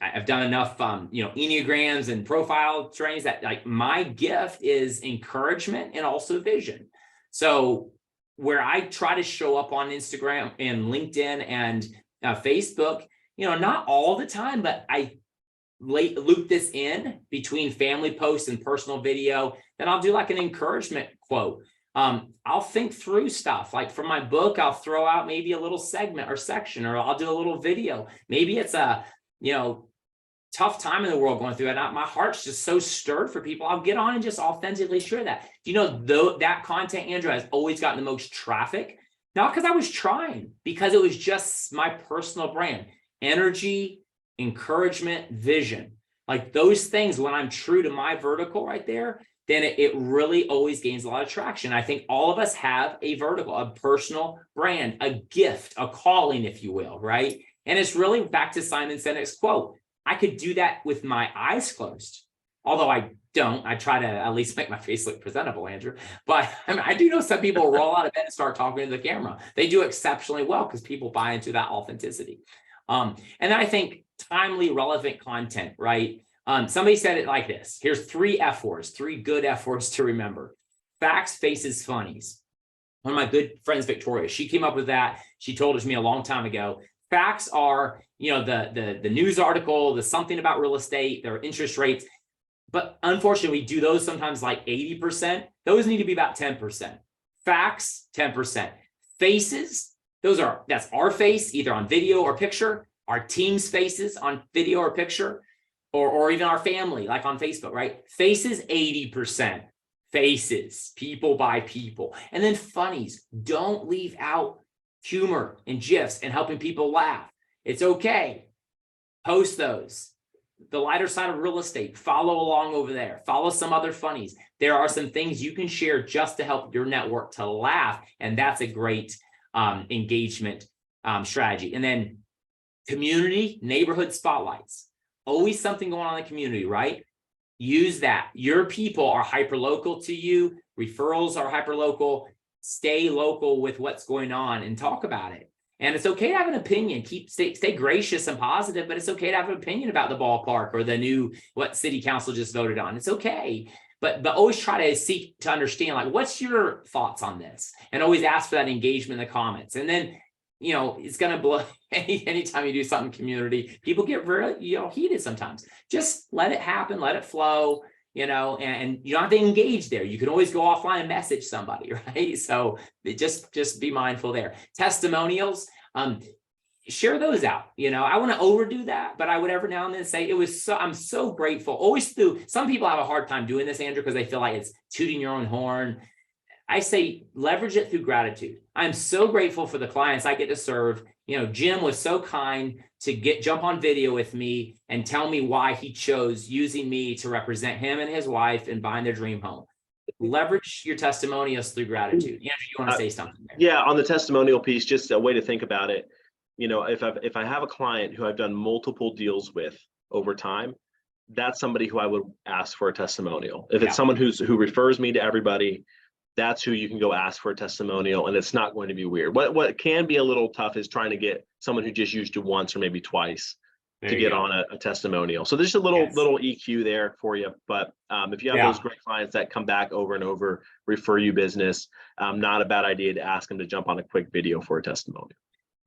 I've done enough, Enneagrams and profile trainings that like my gift is encouragement and also vision. So where I try to show up on Instagram and LinkedIn and Facebook, not all the time, but I loop this in between family posts and personal video. Then I'll do like an encouragement quote. I'll think through stuff like from my book, I'll throw out maybe a little segment or section, or I'll do a little video. Maybe it's a, tough time in the world going through it. My heart's just so stirred for people. I'll get on and just authentically share that. Do you know though that content, Andrew, has always gotten the most traffic? Not because I was trying, because it was just my personal brand. Energy, encouragement, vision. Like those things, when I'm true to my vertical right there, then it really always gains a lot of traction. I think all of us have a vertical, a personal brand, a gift, a calling, if you will, right? And it's really back to Simon Sinek's quote. I could do that with my eyes closed. Although I don't, I try to at least make my face look presentable, Andrew. But I do know some people roll out of bed and start talking to the camera. They do exceptionally well because people buy into that authenticity. And then I think timely, relevant content, right? Somebody said it like this. Here's 3 F words, 3 good F words to remember. Facts, faces, funnies. One of my good friends, Victoria, she came up with that. She told it to me a long time ago. Facts are, the news article, the something about real estate, their interest rates. But unfortunately, we do those sometimes like 80%. Those need to be about 10%. Facts, 10%. Faces, that's our face, either on video or picture, our team's faces on video or picture, or even our family, like on Facebook, right? Faces, 80%. faces, people by people. And then funnies. Don't leave out humor and GIFs and helping people laugh. It's okay. Post those. The lighter side of real estate, follow along over there. Follow some other funnies. There are some things you can share just to help your network to laugh. And that's a great engagement strategy. And then community, neighborhood spotlights. Always something going on in the community, right? Use that. Your people are hyper local to you. Referrals are hyper local. Stay local with what's going on and talk about it. And it's okay to have an opinion. Stay gracious and positive, but it's okay to have an opinion about the ballpark or the new what city council just voted on. It's okay. But always try to seek to understand, like, what's your thoughts on this? And always ask for that engagement in the comments. And then, you know, it's going to blow anytime you do something community, people get really, heated sometimes. Just let it happen, let it flow, and you don't have to engage there. You can always go offline and message somebody, right? So just be mindful there. Testimonials, share those out. I want to overdo that, but I would every now and then say I'm so grateful. Always some people have a hard time doing this, Andrew, because they feel like it's tooting your own horn. I say leverage it through gratitude. I'm so grateful for the clients I get to serve. Jim was so kind to jump on video with me and tell me why he chose using me to represent him and his wife in buying their dream home. Leverage your testimonials through gratitude. Andrew, you want to say something there? Yeah, on the testimonial piece, just a way to think about it. If I have a client who I've done multiple deals with over time, that's somebody who I would ask for a testimonial. If it's someone who refers me to everybody, that's who you can go ask for a testimonial, and it's not going to be weird. What can be a little tough is trying to get someone who just used you once or maybe twice to get on a testimonial. So there's a little EQ there for you. But if you have those great clients that come back over and over, refer you business, not a bad idea to ask them to jump on a quick video for a testimonial.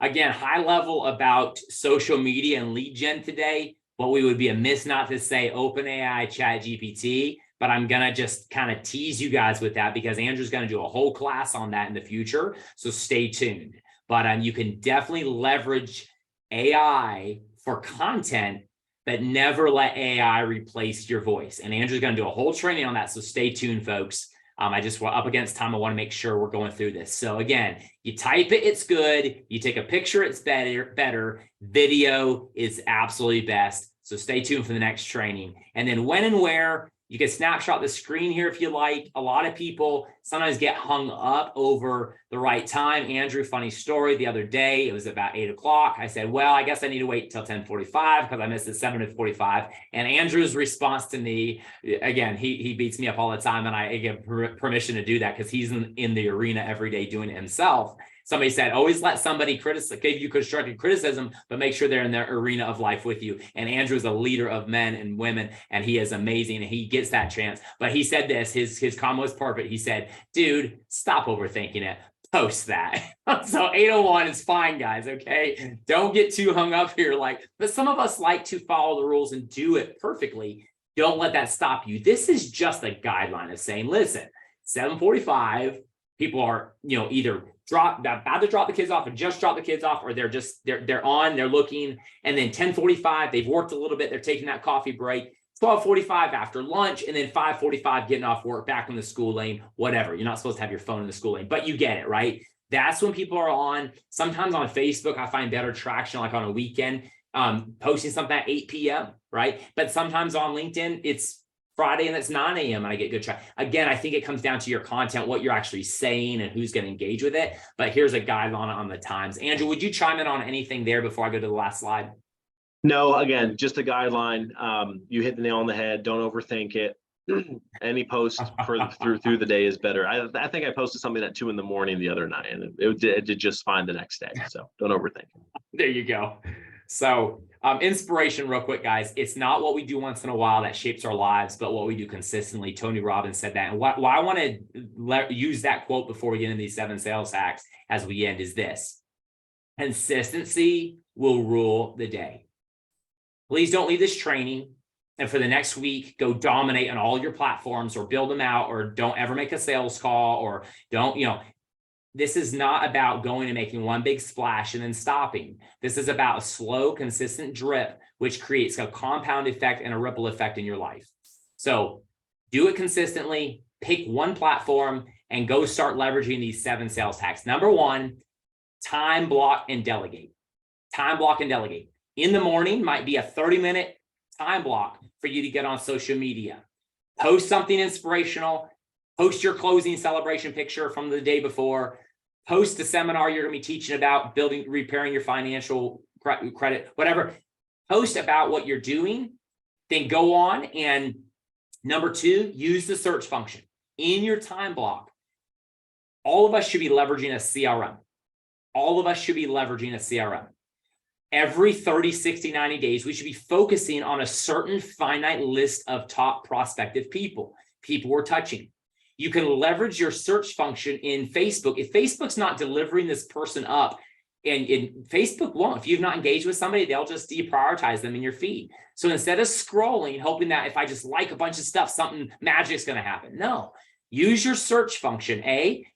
Again, high level about social media and lead gen today. What we would be amiss not to say OpenAI, ChatGPT. But I'm going to just kind of tease you guys with that because Andrew's going to do a whole class on that in the future. So stay tuned. But you can definitely leverage AI for content, but never let AI replace your voice. And Andrew's going to do a whole training on that. So stay tuned, folks. I just up against time. I want to make sure we're going through this. So again, you type it, it's good. You take a picture, it's better. Video is absolutely best. So stay tuned for the next training. And then when and where, you can snapshot the screen here if you like. A lot of people sometimes get hung up over the right time. Andrew, funny story, the other day, it was about 8 o'clock. I said, well, I guess I need to wait till 10:45 because I missed it 7:45. And Andrew's response to me, again, he beats me up all the time, and I give permission to do that because he's in the arena every day doing it himself. Somebody said, always let somebody give you constructive criticism, but make sure they're in their arena of life with you. And Andrew is a leader of men and women, and he is amazing, and he gets that chance. But he said this, his comment was perfect. He said, dude, stop overthinking it. Post that. So 801 is fine, guys, okay? Don't get too hung up here. But some of us like to follow the rules and do it perfectly. Don't let that stop you. This is just a guideline of saying, listen, 7:45, people are, either about to drop the kids off and just drop the kids off, or they're on, they're looking, and then 10:45, they've worked a little bit, they're taking that coffee break, 12:45 after lunch, and then 5:45 getting off work, back in the school lane, whatever. You're not supposed to have your phone in the school lane, but you get it, right? That's when people are on. Sometimes on Facebook, I find better traction, like on a weekend, posting something at 8 p.m., right? But sometimes on LinkedIn, it's Friday and it's 9 a.m. and I get good traction. Again, I think it comes down to your content, what you're actually saying and who's going to engage with it. But here's a guideline on the times. Andrew, would you chime in on anything there before I go to the last slide? No, again, just a guideline. You hit the nail on the head. Don't overthink it. Any post through the day is better. I think I posted something at 2 a.m. the other night, and it did just fine the next day. So don't overthink it. There you go. So inspiration real quick, guys. It's not what we do once in a while that shapes our lives, but what we do consistently. Tony Robbins said that. And why I want to use that quote before we get into these 7 sales hacks as we end is this: consistency will rule the day. Please don't leave this training and for the next week, go dominate on all your platforms or build them out, or don't ever make a sales call, or don't, this is not about going and making one big splash and then stopping. This is about a slow, consistent drip, which creates a compound effect and a ripple effect in your life. So do it consistently, pick one platform and go start leveraging these 7 sales hacks. Number 1, time block and delegate. Time block and delegate. In the morning might be a 30-minute time block for you to get on social media. Post something inspirational, post your closing celebration picture from the day before, post the seminar you're going to be teaching about repairing your financial credit, whatever. Post about what you're doing, then go on. And number 2, use the search function in your time block. All of us should be leveraging a CRM. All of us should be leveraging a CRM. Every 30, 60, 90 days, we should be focusing on a certain finite list of top prospective people we're touching. You can leverage your search function in Facebook. If Facebook's not delivering this person up, and Facebook won't, if you've not engaged with somebody, they'll just deprioritize them in your feed. So instead of scrolling, hoping that if I just like a bunch of stuff, something magic's going to happen. No, use your search function.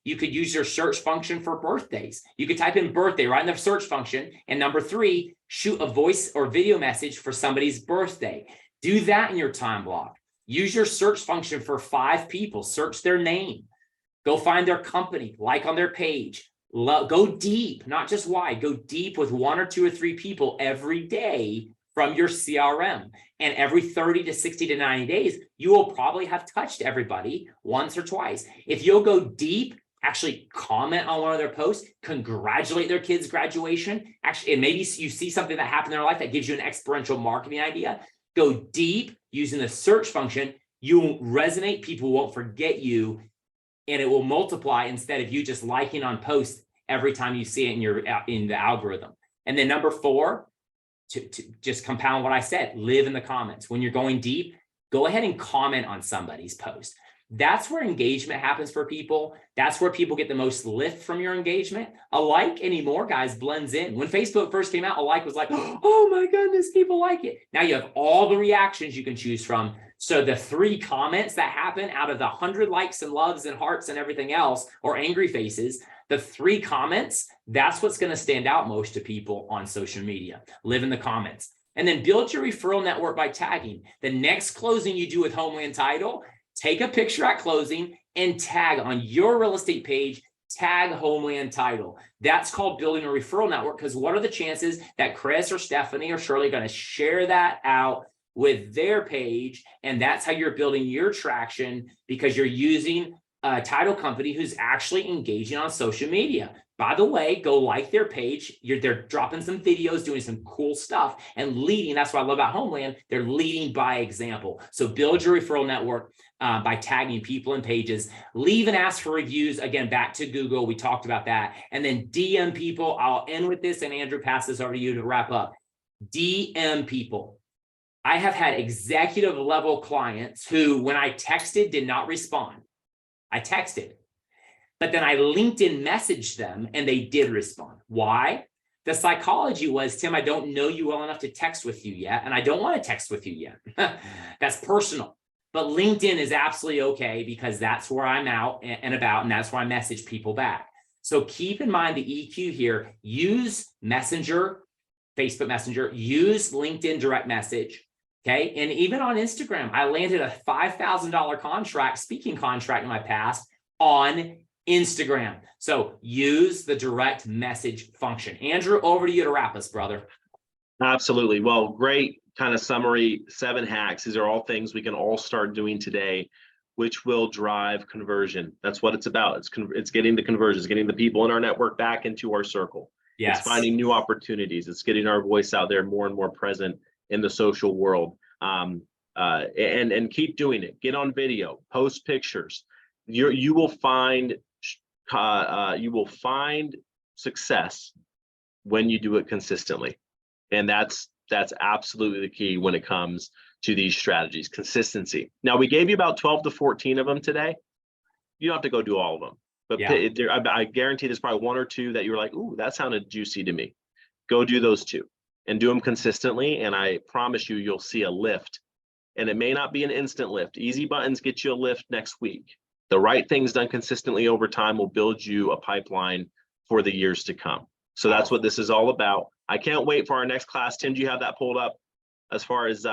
You could use your search function for birthdays. You could type in birthday right in the search function. And number 3, shoot a voice or video message for somebody's birthday. Do that in your time block. Use your search function for 5 people. Search their name. Go find their company, like on their page. Go deep, not just wide. Go deep with 1 or 2 or 3 people every day from your CRM. And every 30 to 60 to 90 days, you will probably have touched everybody once or twice. If you'll go deep, actually comment on one of their posts, congratulate their kids' graduation, actually, and maybe you see something that happened in their life that gives you an exponential marketing idea. Go deep using the search function. You will resonate. People won't forget you, and it will multiply instead of you just liking on posts every time you see it in the algorithm. And then number 4, to just compound what I said, live in the comments. When you're going deep, go ahead and comment on somebody's post. That's where engagement happens for people. That's where people get the most lift from your engagement. A like anymore, guys, blends in. When Facebook first came out, a like was like, oh my goodness, people like it. Now you have all the reactions you can choose from. So the 3 comments that happen out of the 100 likes and loves and hearts and everything else, or angry faces, the 3 comments, that's what's going to stand out most to people on social media. Live in the comments. And then build your referral network by tagging. The next closing you do with Homeland Title, take a picture at closing and tag on your real estate page, tag Homeland Title. That's called building a referral network, because what are the chances that Chris or Stephanie or Shirley are going to share that out with their page? And that's how you're building your traction, because you're using a title company who's actually engaging on social media. By the way, go like their page. They're dropping some videos, doing some cool stuff and leading. That's what I love about Homeland. They're leading by example. So build your referral network by tagging people and pages. Leave and ask for reviews. Again, back to Google. We talked about that. And then DM people. I'll end with this, and Andrew, pass this over to you to wrap up. DM people. I have had executive level clients who, when I texted, did not respond. I texted, but then I LinkedIn messaged them and they did respond. Why? The psychology was, Tim, I don't know you well enough to text with you yet, and I don't want to text with you yet. That's personal. But LinkedIn is absolutely okay, because that's where I'm out and about, and that's where I message people back. So keep in mind the EQ here. Use Messenger, Facebook Messenger, use LinkedIn direct message. Okay. And even on Instagram, I landed a $5,000 speaking contract in my past on Instagram. So use the direct message function. Andrew, over to you to wrap us, brother. Absolutely. Well, great kind of summary. 7 hacks. These are all things we can all start doing today, which will drive conversion. That's what it's about. It's getting the conversions, getting the people in our network back into our circle. Yes. It's finding new opportunities. It's getting our voice out there more and more present in the social world. And keep doing it. Get on video, post pictures. You will find success when you do it consistently, and that's absolutely the key when it comes to these strategies. Consistency. Now, we gave you about 12 to 14 of them today. You don't have to go do all of them, but yeah. I guarantee there's probably 1 or 2 that you're like, ooh, that sounded juicy to me. Go do those 2 and do them consistently, and I promise you'll see a lift. And it may not be an instant lift. Easy buttons get you a lift next week. The right things done consistently over time will build you a pipeline for the years to come. So that's what this is all about. I can't wait for our next class. Tim, do you have that pulled up as far as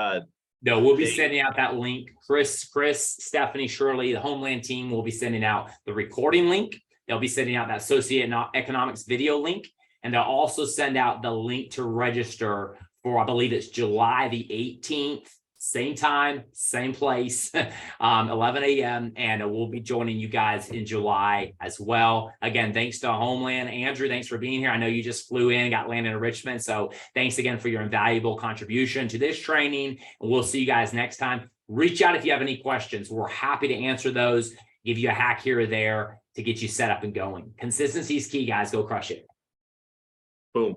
No, we'll be date. sending out that link. Chris, Stephanie, Shirley, the Homeland team will be sending out the recording link. They'll be sending out that socioeconomics video link, and they'll also send out the link to register for, I believe it's July the 18th, same time, same place, 11 a.m. And we'll be joining you guys in July as well. Again, thanks to Homeland. Andrew, thanks for being here. I know you just flew in, got landed in Richmond. So thanks again for your invaluable contribution to this training. And we'll see you guys next time. Reach out if you have any questions. We're happy to answer those, give you a hack here or there to get you set up and going. Consistency is key, guys. Go crush it. Boom.